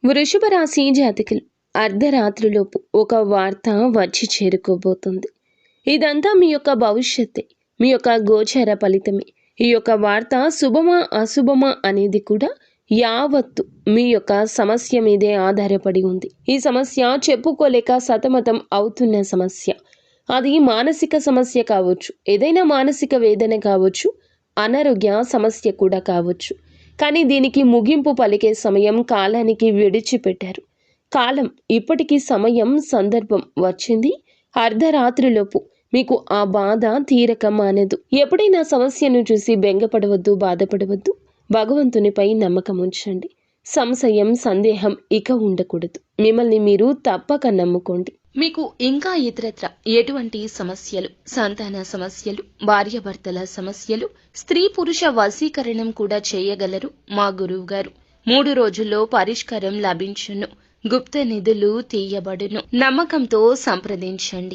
వృషభ రాశి జాతకులు అర్ధరాత్రిలోపు ఒక వార్త వచ్చి చేరుకోబోతుంది. ఇదంతా మీ యొక్క భవిష్యత్తే, మీ యొక్క గోచర ఫలితమే. ఈ యొక్క వార్త శుభమా అశుభమా అనేది కూడా యావత్తు మీ యొక్క సమస్య మీదే ఆధారపడి ఉంది. ఈ సమస్య చెప్పుకోలేక సతమతం అవుతున్న సమస్య. అది మానసిక సమస్య కావచ్చు, ఏదైనా మానసిక వేదన కావచ్చు, అనారోగ్య సమస్య కూడా కావచ్చు. కానీ దీనికి ముగింపు పలికే సమయం కాలానికి విడిచిపెట్టారు. కాలం ఇప్పటికీ సమయం సందర్భం వచ్చింది. అర్ధరాత్రిలోపు మీకు ఆ బాధ తీరక మానదు. ఎప్పుడైనా సమస్యను చూసి బెంగపడవద్దు, బాధపడవద్దు. భగవంతునిపై నమ్మకం ఉంచండి. సంశయం, సందేహం ఇక ఉండకూడదు. మిమ్మల్ని మీరు తప్పక నమ్ముకోండి. మీకు ఇంకా ఇతరత్ర ఎటువంటి సమస్యలు, సంతాన సమస్యలు, భార్యాభర్తల సమస్యలు, స్త్రీ పురుష వశీకరణం కూడా చేయగలరు మా గురువు గారు. 3 రోజుల్లో పరిష్కారం లభించును. గుప్త నిధులు తీయబడును. నమ్మకంతో సంప్రదించండి.